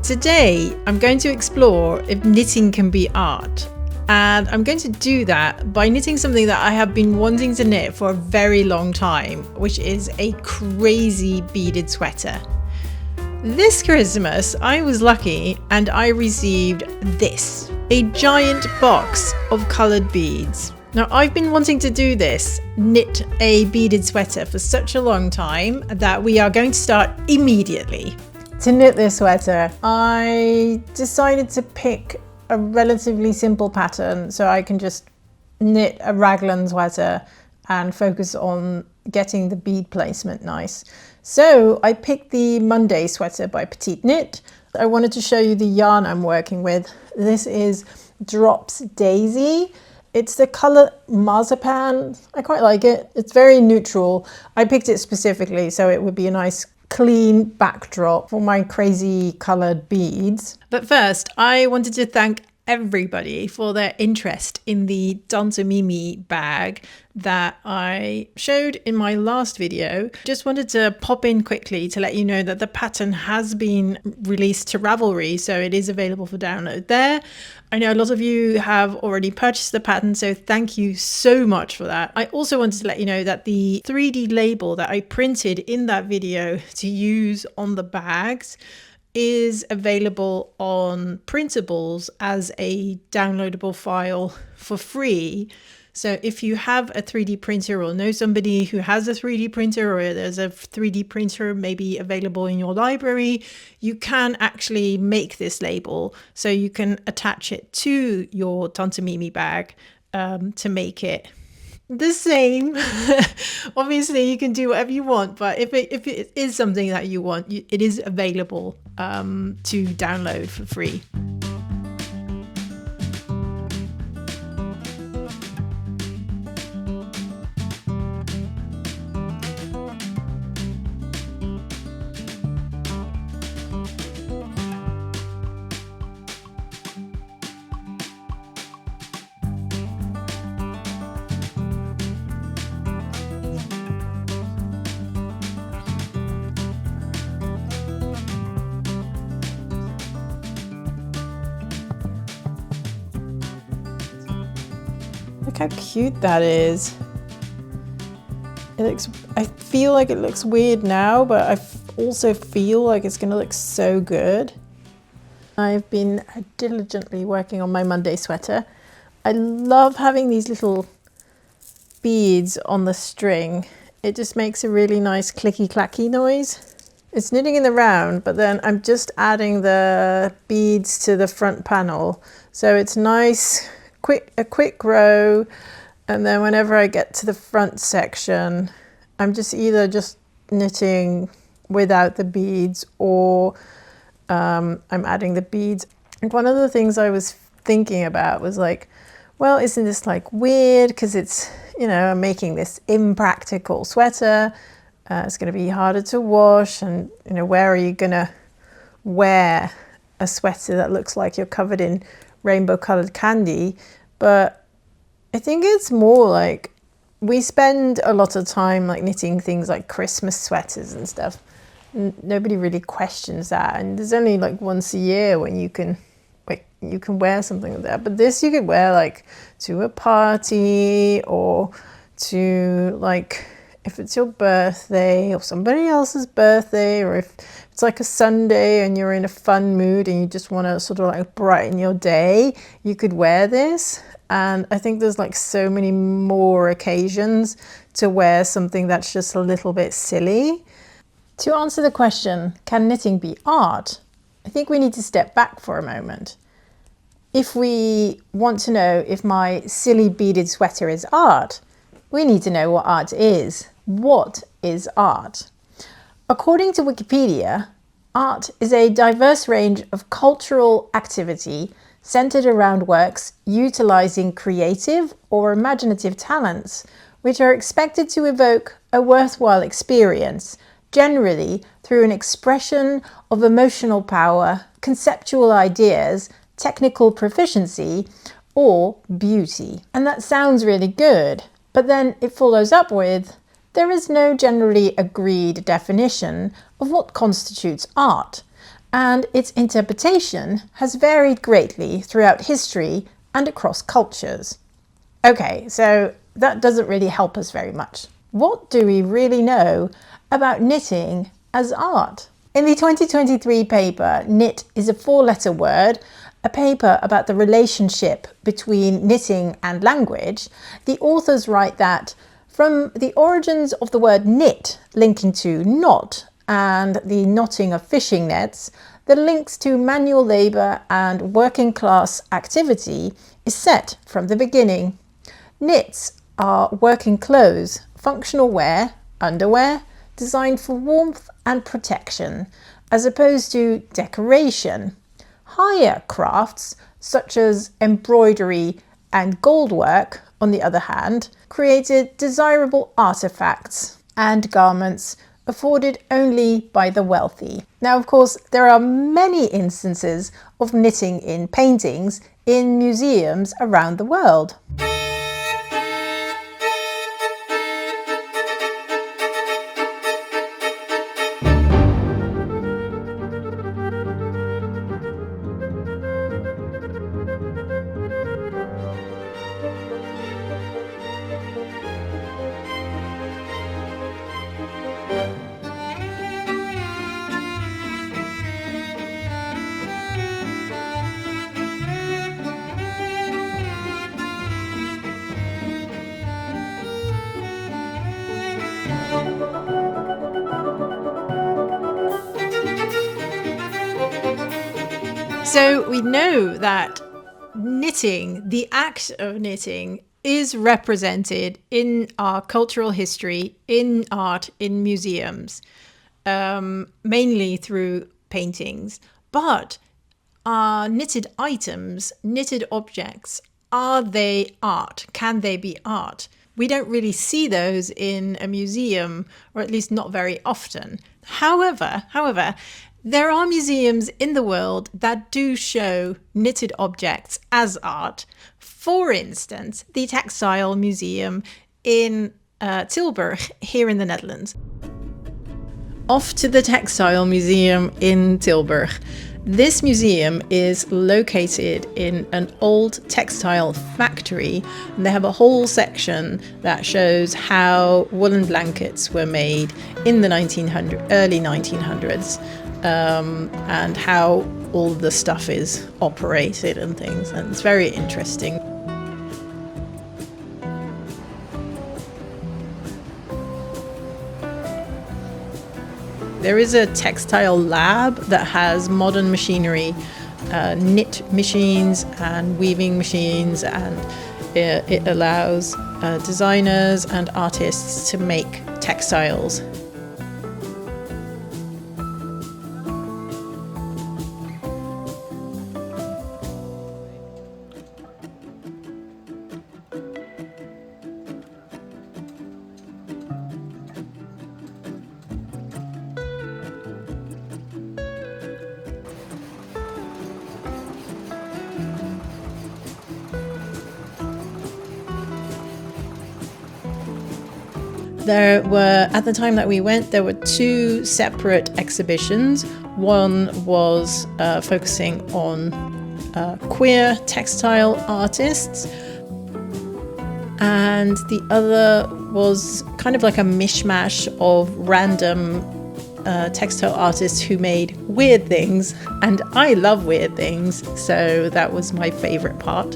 Today, I'm going to explore if knitting can be art. And I'm going to do that by knitting something that I have been wanting to knit for a very long time, which is a crazy beaded sweater. This Christmas, I was lucky and I received this, a giant box of coloured beads. Now, I've been wanting to do this, knit a beaded sweater for such a long time that we are going to start immediately. To knit this sweater, I decided to pick a relatively simple pattern so I can just knit a raglan sweater and focus on getting the bead placement nice. So I picked the Monday sweater by Petite Knit. I wanted to show you the yarn I'm working with. This is Drops Daisy. It's the colour Marzipan. I quite like it. It's very neutral. I picked it specifically so it would be a nice clean backdrop for my crazy coloured beads. But first, I wanted to thank everybody for their interest in the Tante Mimi bag that I showed in my last video. Just wanted to pop in quickly to let you know that the pattern has been released to Ravelry, so it is available for download there. I know a lot of you have already purchased the pattern, so thank you so much for that. I also wanted to let you know that the 3D label that I printed in that video to use on the bags is available on printables as a downloadable file for free. So if you have a 3D printer or know somebody who has a 3D printer, or there's a 3D printer maybe available in your library, you can actually make this label so you can attach it to your Tante Mimi bag to make it the same. Obviously you can do whatever you want, but if it is something that you want, it is available to download for free. Look how cute that is. I feel like it looks weird now, but I also feel like it's going to look so good. I've been diligently working on my Monday sweater. I love having these little beads on the string. It just makes a really nice clicky clacky noise. It's knitting in the round, but then I'm just adding the beads to the front panel. So it's nice, a quick row, and then whenever I get to the front section, I'm just either just knitting without the beads or I'm adding the beads. And one of the things I was thinking about was like, well, isn't this like weird? Because it's, you know, I'm making this impractical sweater. It's going to be harder to wash, and you know, where are you going to wear a sweater that looks like you're covered in rainbow colored candy? But I think it's more like we spend a lot of time like knitting things like Christmas sweaters and stuff. Nobody really questions that, and there's only like once a year when you can wear something like that. But this you could wear like to a party, or to like if it's your birthday or somebody else's birthday, or if it's like a Sunday and you're in a fun mood and you just want to sort of like brighten your day, you could wear this. And I think there's like so many more occasions to wear something that's just a little bit silly. To answer the question, can knitting be art? I think we need to step back for a moment. If we want to know if my silly beaded sweater is art, we need to know what art is. What is art? According to Wikipedia, art is a diverse range of cultural activity centered around works utilizing creative or imaginative talents, which are expected to evoke a worthwhile experience, generally through an expression of emotional power, conceptual ideas, technical proficiency, or beauty. And that sounds really good, but then it follows up with, there is no generally agreed definition of what constitutes art, and its interpretation has varied greatly throughout history and across cultures. Okay, so that doesn't really help us very much. What do we really know about knitting as art? In the 2023 paper, Knit is a 4-letter word, a paper about the relationship between knitting and language, the authors write that from the origins of the word knit linking to knot and the knotting of fishing nets, the links to manual labour and working class activity is set from the beginning. Knits are working clothes, functional wear, underwear, designed for warmth and protection, as opposed to decoration. Higher crafts, such as embroidery and goldwork, on the other hand, created desirable artifacts and garments afforded only by the wealthy. Now, of course, there are many instances of knitting in paintings in museums around the world. So we know that knitting, the act of knitting, is represented in our cultural history, in art, in museums, mainly through paintings. But are knitted items, knitted objects, are they art? Can they be art? We don't really see those in a museum, or at least not very often. However, there are museums in the world that do show knitted objects as art. For instance, the Textile Museum in Tilburg, here in the Netherlands. Off to the Textile Museum in Tilburg. This museum is located in an old textile factory, and they have a whole section that shows how woolen blankets were made in the early 1900s. And how all the stuff is operated and things, and it's very interesting. There is a textile lab that has modern machinery, knit machines and weaving machines, and it allows designers and artists to make textiles. There were, at the time that we went, there were 2 separate exhibitions. One was focusing on queer textile artists, and the other was kind of like a mishmash of random textile artists who made weird things, and I love weird things, so that was my favorite part.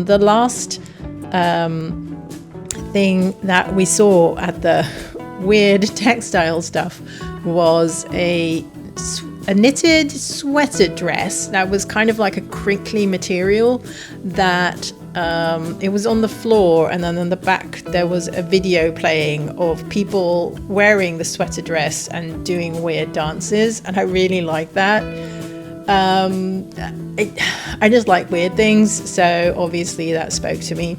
The last thing that we saw at the weird textile stuff was a knitted sweater dress that was kind of like a crinkly material that It was on the floor, and then on the back there was a video playing of people wearing the sweater dress and doing weird dances, and I really liked that. I just like weird things, so obviously that spoke to me.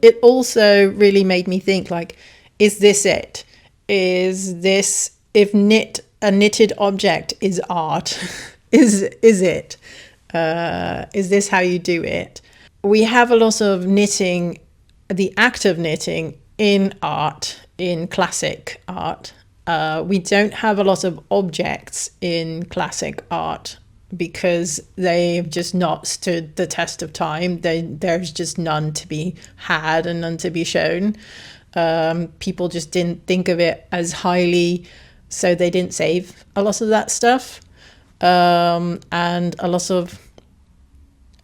It also really made me think, like, is this it? Is this, if a knitted object is art, is it? Is this how you do it? We have a lot of knitting, the act of knitting in art, in classic art. We don't have a lot of objects in classic art because they've just not stood the test of time. There's just none to be had and none to be shown. People just didn't think of it as highly, so they didn't save a lot of that stuff. And a lot of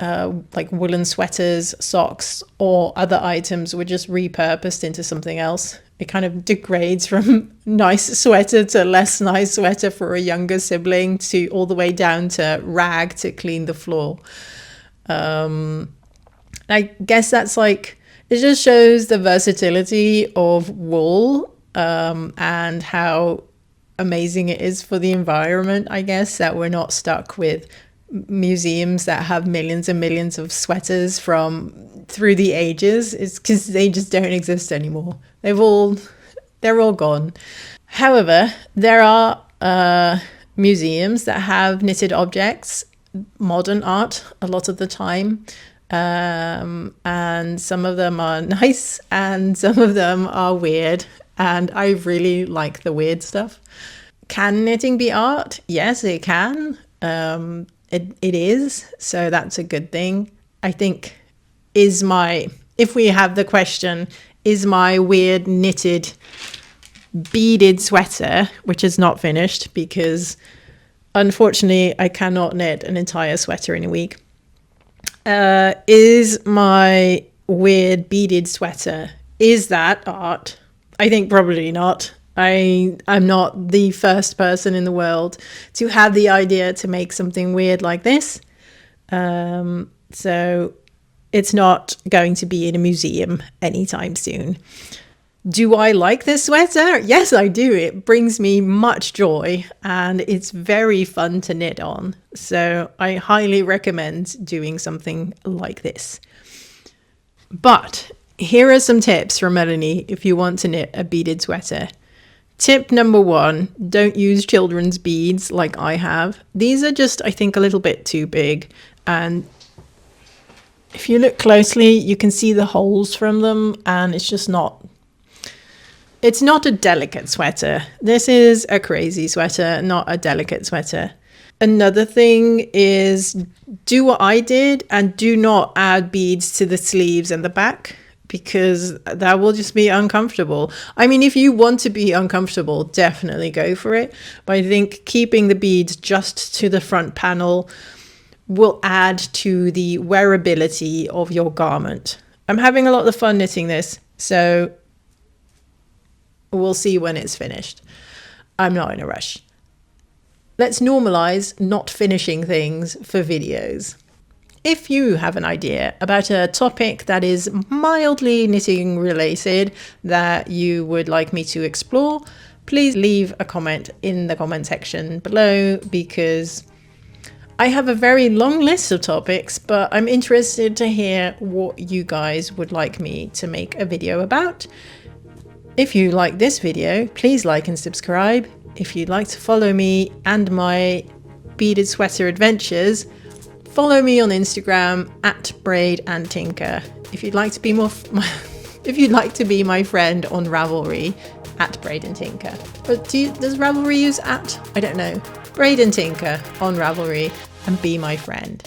like woolen sweaters, socks, or other items were just repurposed into something else. It kind of degrades from nice sweater to less nice sweater for a younger sibling, to all the way down to rag to clean the floor. I guess that's like, it just shows the versatility of wool, and how amazing it is for the environment, I guess, that we're not stuck with museums that have millions and millions of sweaters from through the ages. It's because they just don't exist anymore. They're all gone. However, there are museums that have knitted objects, modern art a lot of the time, and some of them are nice and some of them are weird, and I really like the weird stuff. Can knitting be art? Yes, it can. It is, so that's a good thing. I think, if we have the question, is my weird knitted beaded sweater, which is not finished because unfortunately I cannot knit an entire sweater in a week, is my weird beaded sweater, is that art? I think probably not. I'm not the first person in the world to have the idea to make something weird like this. So it's not going to be in a museum anytime soon. Do I like this sweater? Yes, I do. It brings me much joy and it's very fun to knit on. So I highly recommend doing something like this. But here are some tips from Melanie if you want to knit a beaded sweater. Tip number 1, don't use children's beads like I have. These are just, I think, a little bit too big. And if you look closely, you can see the holes from them, and it's just not, it's not a delicate sweater. This is a crazy sweater, not a delicate sweater. Another thing is, do what I did and do not add beads to the sleeves and the back, because that will just be uncomfortable. I mean, if you want to be uncomfortable, definitely go for it. But I think keeping the beads just to the front panel will add to the wearability of your garment. I'm having a lot of fun knitting this, so we'll see when it's finished. I'm not in a rush. Let's normalize not finishing things for videos. If you have an idea about a topic that is mildly knitting related that you would like me to explore, please leave a comment in the comment section below, because I have a very long list of topics, but I'm interested to hear what you guys would like me to make a video about. If you like this video, please like and subscribe. If you'd like to follow me and my beaded sweater adventures, follow me on Instagram @braidandtinker. If you'd like to be my friend on Ravelry @braidandtinker. But does Ravelry use @? I don't know. Braid and Tinker on Ravelry and be my friend.